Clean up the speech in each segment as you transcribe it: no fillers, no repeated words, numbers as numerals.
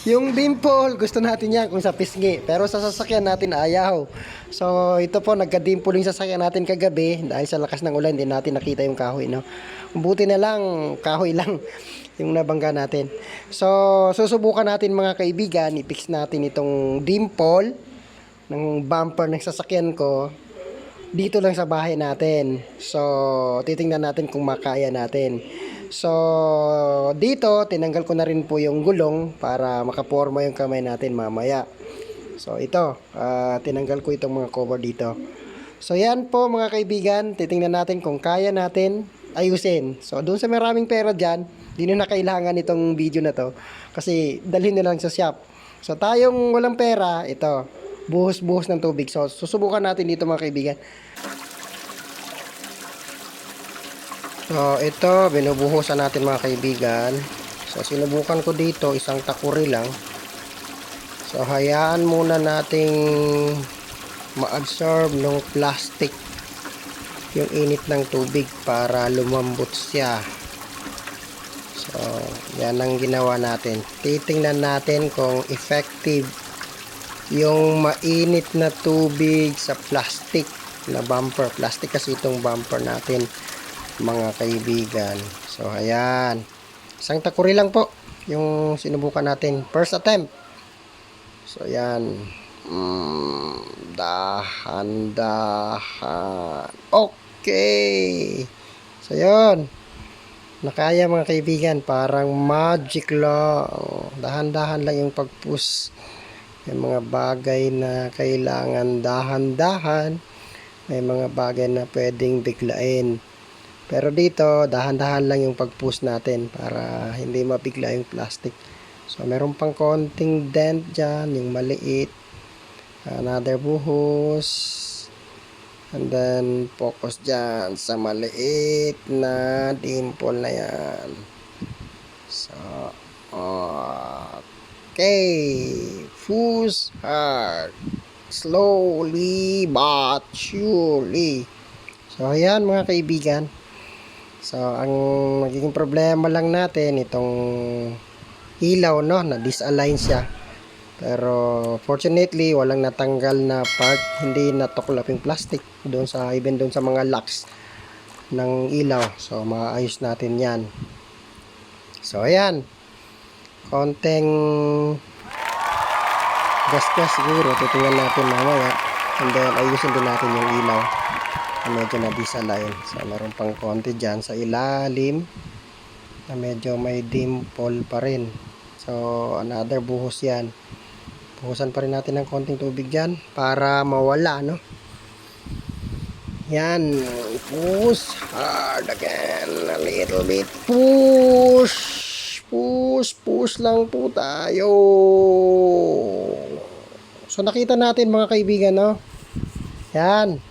Yung dimple, gusto natin yan kung sa pisngi. Pero sa sasakyan natin, ayaw. So, ito po, nagka-dimple yung sasakyan natin kagabi. Dahil sa lakas ng ulan, hindi natin nakita yung kahoy, no? Buti na lang, kahoy lang yung nabangga natin. So, susubukan natin mga kaibigan, i-fix natin itong dimple ng bumper ng sasakyan ko dito lang sa bahay natin. So, titingnan natin kung makaya natin. So, dito, tinanggal ko na rin po yung gulong para makaporma yung kamay natin mamaya. So, ito, tinanggal ko itong mga cover dito. So, yan po mga kaibigan, titingnan natin kung kaya natin ayusin. So, doon sa maraming pera dyan, di na kailangan itong video na to. Kasi, dalhin na lang sa shop. So, tayong walang pera, ito, buhos-buhos ng tubig. So, susubukan natin dito mga kaibigan. So, ito, binubuhusan natin mga kaibigan. So, sinubukan ko dito, isang takuri lang. So, hayaan muna nating ma-absorb ng plastic yung init ng tubig para lumambot siya. So, yan ang ginawa natin. Titingnan natin kung effective yung mainit na tubig sa plastic na bumper. Plastic kasi itong bumper natin mga kaibigan. So, ayan. Isang takuri lang po yung sinubukan natin. First attempt. So, ayan. Dahan-dahan. Okay. So, yun. Nakaya mga kaibigan. Parang magic lang. Dahan-dahan lang yung pag-push. May mga bagay na kailangan dahan-dahan. May mga bagay na pwedeng biglain. Pero dito, dahan-dahan lang yung pag-push natin para hindi mabigla yung plastic. So, meron pang konting dent dyan, yung maliit. Another buhos. And then, focus dyan sa maliit na dimple na yan. So, okay. Push hard. Slowly but surely. So, ayan mga kaibigan. So, ang magiging problema lang natin, itong ilaw, no, na disalign siya. Pero, fortunately, walang natanggal na part, hindi natuklap yung plastic doon sa, even doon sa mga locks ng ilaw. So, maayos natin yan. So, ayan. Konting gas-gas siguro, titingnan natin mamaya. And then, ayusin din natin yung ilaw. Medyo na disalign. So, meron pang konti dyan sa ilalim na medyo may dimple pa rin. So, another buhos yan. Buhusan pa rin natin ng konting tubig dyan para mawala, no? Yan. Push hard again. A little bit. Push. Push. Push lang po tayo. So, nakita natin mga kaibigan, no? Yan.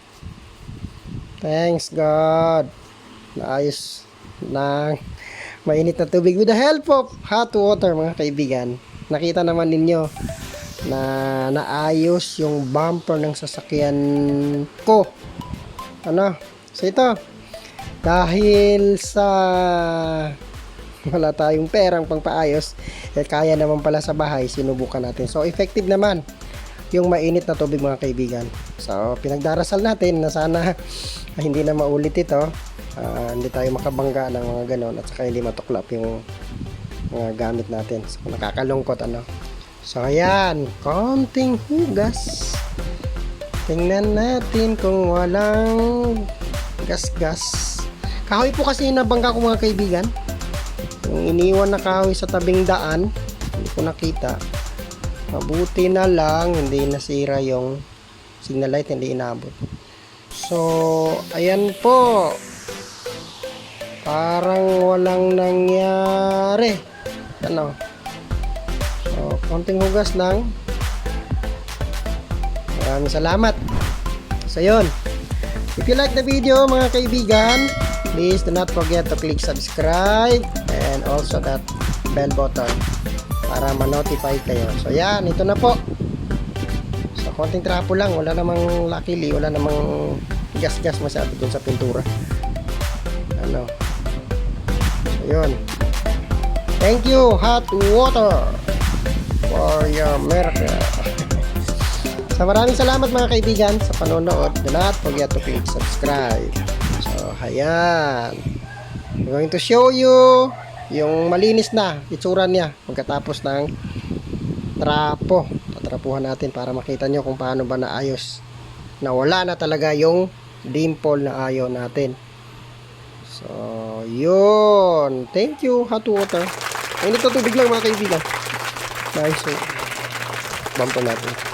Thanks God. Naayos ng mainit na tubig with the help of hot water mga kaibigan. Nakita naman ninyo na naayos yung bumper ng sasakyan ko. Ano? So ito, dahil sa wala tayong perang pangpaayos, kaya naman pala sa bahay, sinubukan natin. So effective naman yung mainit na tubig mga kaibigan. So pinagdarasal natin na sana hindi na maulit ito, hindi tayo makabangga ng mga ganon at saka hindi matuklap yung mga gamit natin. So nakakalungkot ano. So ayan, konting hugas. Tingnan natin kung walang gas-gas. Kahoy po kasi yung nabangga ko mga kaibigan. Yung iniwan na kahoy sa tabing daan, hindi ko nakita. Mabuti na lang hindi nasira yung signal light, hindi inabot. So, ayan po. Parang walang nangyari. Ano? So, konting hugas lang. Maraming salamat. So, yun. If you like the video, mga kaibigan, please do not forget to click subscribe and also that bell button para ma-notify kayo. So, yan. Ito na po. So, konting trapo lang. Wala namang luckily, wala namang gas-gas masyado dun sa pintura. Ano? So, yun. Thank you, hot water. for your miracle. So maraming salamat mga kaibigan sa panonood. Do not forget to click subscribe. So ayan. I'm going to show you yung malinis na itsura niya pagkatapos ng trapo. Tatrapuhan natin para makita nyo kung paano ba naayos. Nawala na talaga yung dimple na ayaw natin. So, yun. Thank you, hot water. Ay, ito tubig lang mga kaibigan. Nice. Bumper natin.